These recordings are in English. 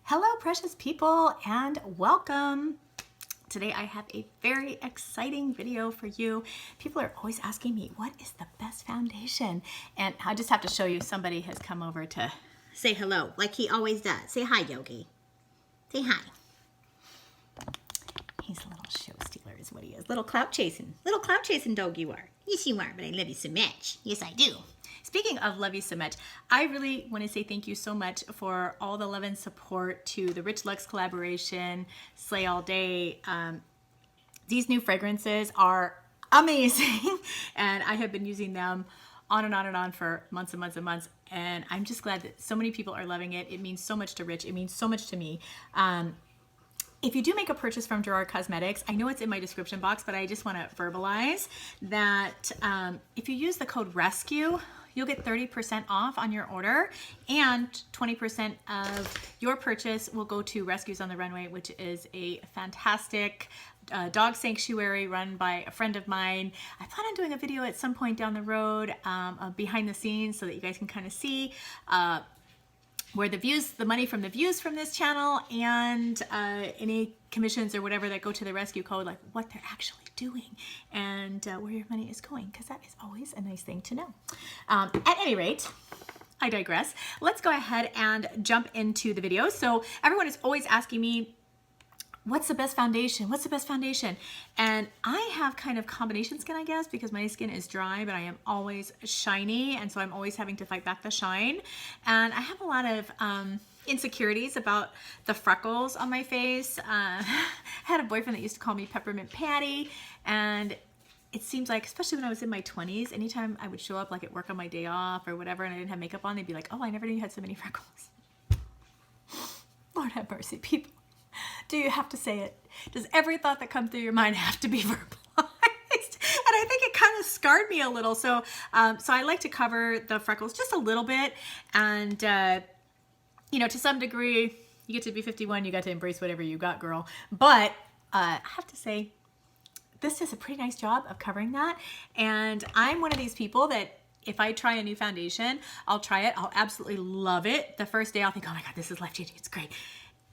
Hello, precious people, and welcome. Today I have a very exciting video for you. People are always asking me, what is the best foundation? And I just have to show you, somebody has come over to say hello, like he always does. Say hi, Yogi. Say hi. He's a little show stealer is what he is. Little clout chasing dog you are. Yes, you are, but I love you so much. Yes, I do. Speaking of love you so much, I really want to say thank you so much for all the love and support to the Rich Luxe collaboration, Slay All Day. These new fragrances are amazing, and I have been using them on and on and on for months and months and months, and I'm just glad that so many people are loving it. It means so much to Rich. It means so much to me. If you do make a purchase from Gerard Cosmetics, I know it's in my description box, but I just want to verbalize that if you use the code RESCUE, you'll get 30% off on your order, and 20% of your purchase will go to Rescues on the Runway, which is a fantastic dog sanctuary run by a friend of mine. I plan on doing a video at some point down the road behind the scenes so that you guys can kind of see where the money from the views from this channel and any commissions or whatever that go to the rescue code, like what they're actually doing and where your money is going, because that is always a nice thing to know. At any rate, I digress. Let's go ahead and jump into the video. So everyone is always asking me, what's the best foundation? What's the best foundation? And I have kind of combination skin, I guess, because my skin is dry, but I am always shiny. And so I'm always having to fight back the shine. And I have a lot of insecurities about the freckles on my face. I had a boyfriend that used to call me Peppermint Patty. And it seems like, especially when I was in my 20s, anytime I would show up like at work on my day off or whatever, and I didn't have makeup on, they'd be like, oh, I never knew you had so many freckles. Lord have mercy, people. Do you have to say it? Does every thought that comes through your mind have to be verbalized? And I think it kind of scarred me a little. So I like to cover the freckles just a little bit. And, you know, to some degree, you get to be 51, you got to embrace whatever you got, girl. But I have to say, this does a pretty nice job of covering that. And I'm one of these people that if I try a new foundation, I'll try it. I'll absolutely love it. The first day I'll think, oh my God, this is life-changing. It's great.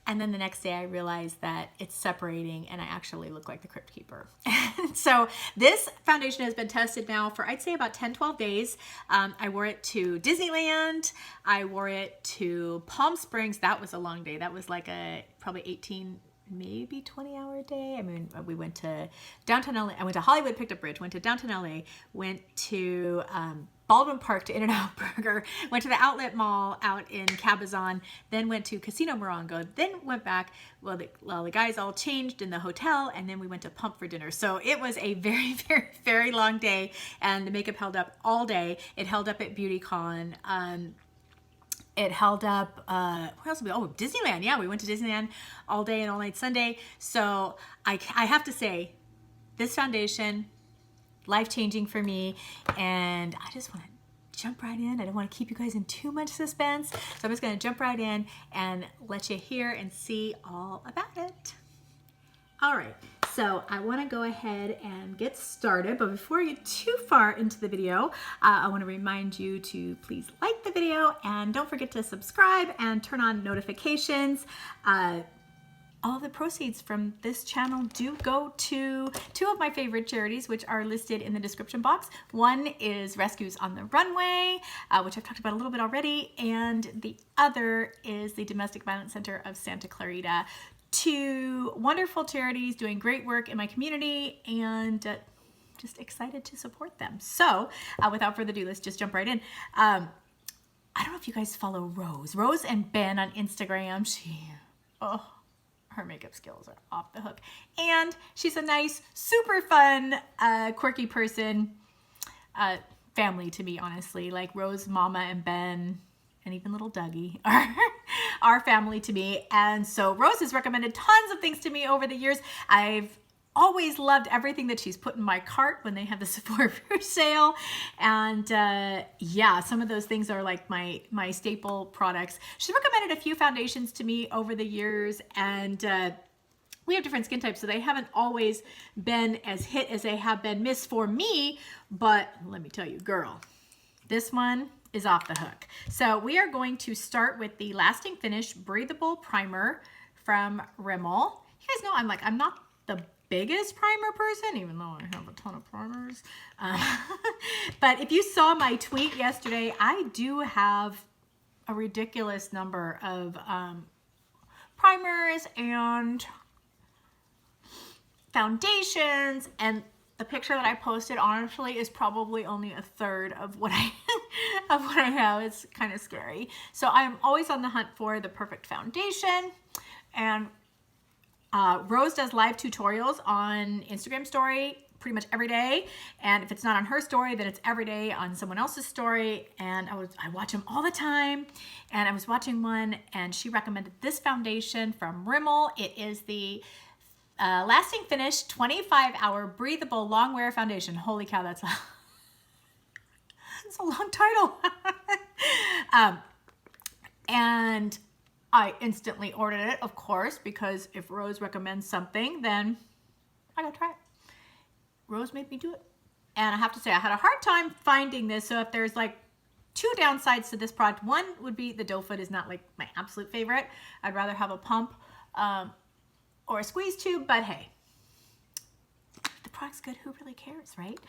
And then the next day I realize that it's separating and I actually look like the Crypt Keeper. So this foundation has been tested now for, I'd say, about 10, 12 days. I wore it to Disneyland. I wore it to Palm Springs. That was a long day. That was like a probably 18, maybe 20-hour day. I mean, we went to downtown LA. I went to Hollywood, picked up Bridge, went to downtown LA, went to Baldwin Park to In-N-Out Burger, went to the outlet mall out in Cabazon, then went to Casino Morongo, then went back. Well, the guys all changed in the hotel, and then we went to Pump for dinner. So it was a very, very, very long day, and the makeup held up all day. It held up at BeautyCon. It held up, where else? Oh, Disneyland. Yeah, we went to Disneyland all day and all night Sunday. So I have to say, this foundation, life-changing for me, and I just want to jump right in. I don't want to keep you guys in too much suspense, so I'm just going to jump right in and let you hear and see all about it. All right, so I want to go ahead and get started, but before I get too far into the video, I want to remind you to please like the video and don't forget to subscribe and turn on notifications. All the proceeds from this channel do go to two of my favorite charities, which are listed in the description box. One is Rescues on the Runway, which I've talked about a little bit already, and the other is the Domestic Violence Center of Santa Clarita. Two wonderful charities doing great work in my community, and just excited to support them. So without further ado, let's just jump right in. I don't know if you guys follow Rose and Ben on Instagram. Her makeup skills are off the hook. And she's a nice, super fun, quirky person. Family to me, honestly. Like Rose, Mama, and Ben, and even little Dougie are family to me. And so Rose has recommended tons of things to me over the years. I've always loved everything that she's put in my cart when they have the Sephora Rouge sale. And yeah, some of those things are like my staple products. She's recommended a few foundations to me over the years, and we have different skin types, so they haven't always been as hit as they have been miss for me. But let me tell you, girl, this one is off the hook. So we are going to start with the Lasting Finish Breathable Primer from Rimmel. You guys know I'm not the biggest primer person, even though I have a ton of primers. But if you saw my tweet yesterday, I do have a ridiculous number of primers and foundations, and the picture that I posted honestly is probably only a third of what I have. It's kind of scary. So I'm always on the hunt for the perfect foundation, and Rose does live tutorials on Instagram story pretty much every day, and if it's not on her story, then it's every day on someone else's story, and I watch them all the time. And I was watching one, and she recommended this foundation from Rimmel. It is the Lasting Finish 25-Hour Breathable Long Wear Foundation. Holy cow, that's a long title. And I instantly ordered it, of course, because if Rose recommends something, then I gotta try it. Rose made me do it. And I have to say, I had a hard time finding this. So if there's like two downsides to this product, one would be the doe foot is not like my absolute favorite. I'd rather have a pump or a squeeze tube, but hey, if the product's good, who really cares, right?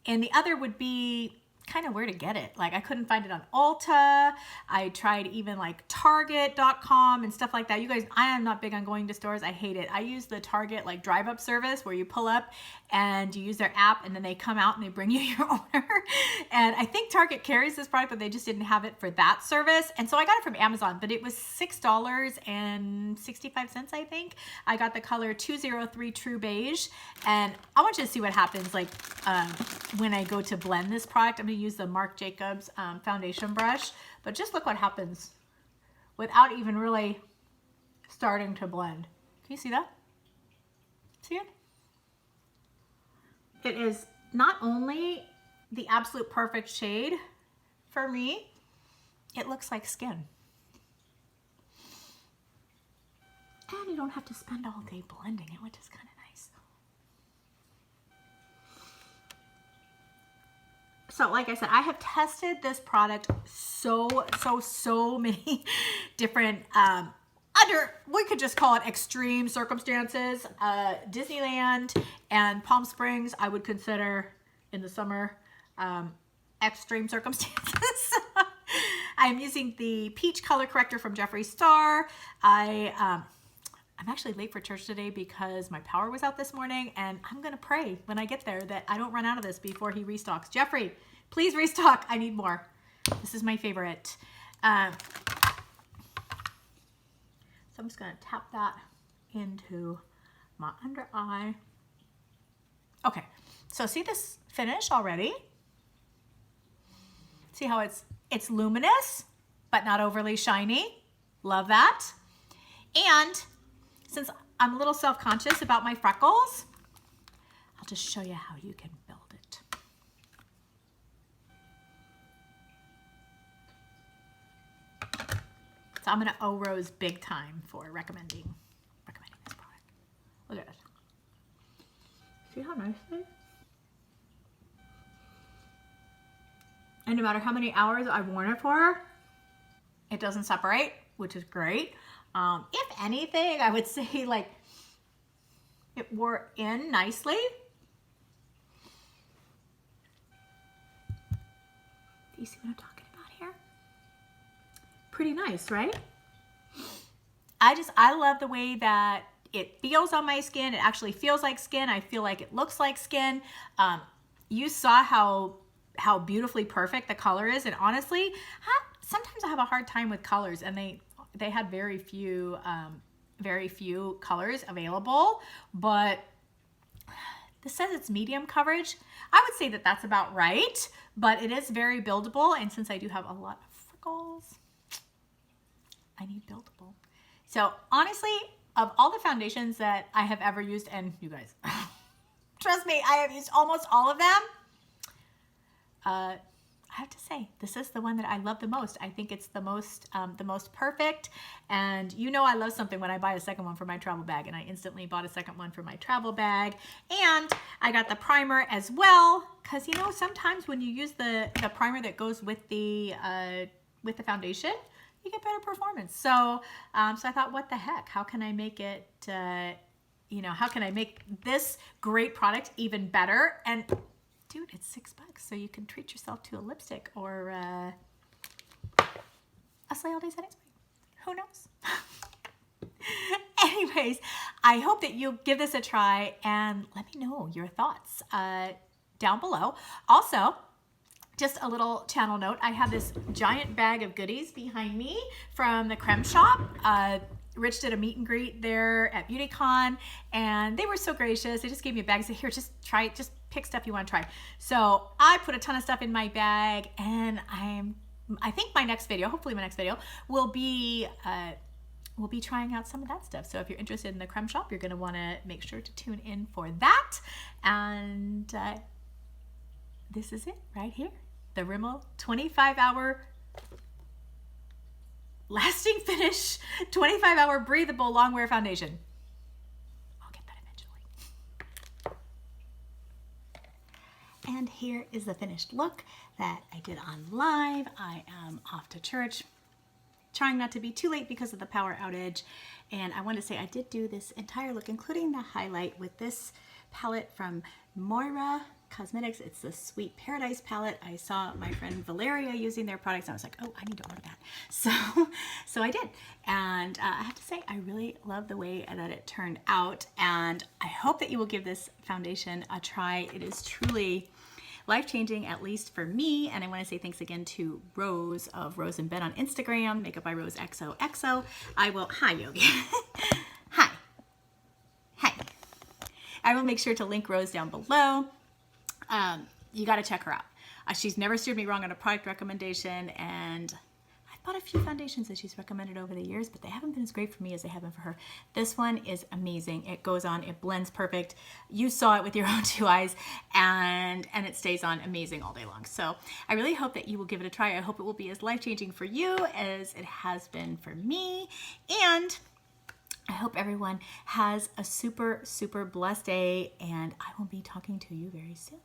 And the other would be kind of where to get it. Like I couldn't find it on Ulta. I tried even like Target.com and stuff like that. You guys, I am not big on going to stores. I hate it. I use the Target like drive up service where you pull up and you use their app and then they come out and they bring you your order. And I think Target carries this product, but they just didn't have it for that service. And so I got it from Amazon, but it was $6.65, I think. I got the color 203 True Beige. And I want you to see what happens like when I go to blend this product. I'm going to use the Marc Jacobs foundation brush, but just look what happens without even really starting to blend. Can you see that? See it? It is not only the absolute perfect shade for me, it looks like skin. And you don't have to spend all day blending it, which is kind of nice. So like I said, I have tested this product so many different, we could just call it extreme circumstances. Disneyland and Palm Springs, I would consider in the summer extreme circumstances. I'm using the peach color corrector from Jeffree Star. I'm actually late for church today because my power was out this morning, and I'm going to pray when I get there that I don't run out of this before he restocks. Jeffree, please restock. I need more. This is my favorite. So I'm just going to tap that into my under eye. Okay, so see this finish already? See how it's luminous, but not overly shiny. Love that. And since I'm a little self-conscious about my freckles, I'll just show you how you can build it. So I'm gonna owe Rose big time for recommending this product. Look at it. See how nicely? And no matter how many hours I've worn it for, it doesn't separate, which is great. If anything, I would say like it wore in nicely. Do you see what I'm talking about here? Pretty nice, right? I love the way that it feels on my skin. It actually feels like skin. I feel like it looks like skin. You saw how beautifully perfect the color is, and honestly, sometimes I have a hard time with colors, and they had very few colors available, but this says it's medium coverage. I would say that that's about right, but it is very buildable, and since I do have a lot of freckles, I need buildable. So honestly, of all the foundations that I have ever used, and you guys, trust me, I have used almost all of them, I I have to say, this is the one that I love the most. I think it's the most perfect. And you know I love something when I buy a second one for my travel bag, and I instantly bought a second one for my travel bag. And I got the primer as well, because you know sometimes when you use the primer that goes with the foundation, you get better performance. So so I thought, what the heck? How can I make it? How can I make this great product even better? And dude, it's $6, so you can treat yourself to a lipstick or a Slay All Day setting spray. Who knows? Anyways, I hope that you'll give this a try and let me know your thoughts down below. Also, just a little channel note, I have this giant bag of goodies behind me from the Creme Shop. Rich did a meet and greet there at BeautyCon, and they were so gracious. They just gave me a bag and said, here, just try it. Just pick stuff you want to try. So I put a ton of stuff in my bag, and I think my next video, hopefully my next video, will be trying out some of that stuff. So if you're interested in the Creme Shop, you're going to want to make sure to tune in for that. And this is it right here. The Rimmel 25-hour lasting finish, 25-hour breathable long-wear foundation. I'll get that eventually. And here is the finished look that I did on live. I am off to church, trying not to be too late because of the power outage. And I want to say I did do this entire look, including the highlight, with this palette from Gerard Cosmetics. It's the Sweet Paradise palette. I saw my friend Valeria using their products, and I was like, oh, I need to order that. So I did. And I have to say, I really love the way that it turned out. And I hope that you will give this foundation a try. It is truly life-changing, at least for me. And I want to say thanks again to Rose of Rose and Ben on Instagram, Makeup by Rose XOXO. Hi Yogi. Hi. I will make sure to link Rose down below. You got to check her out. She's never steered me wrong on a product recommendation, and I've bought a few foundations that she's recommended over the years, but they haven't been as great for me as they have been for her. This one is amazing. It goes on, it blends perfect. You saw it with your own two eyes, and it stays on amazing all day long. So I really hope that you will give it a try. I hope it will be as life-changing for you as it has been for me, and I hope everyone has a super, super blessed day, and I will be talking to you very soon.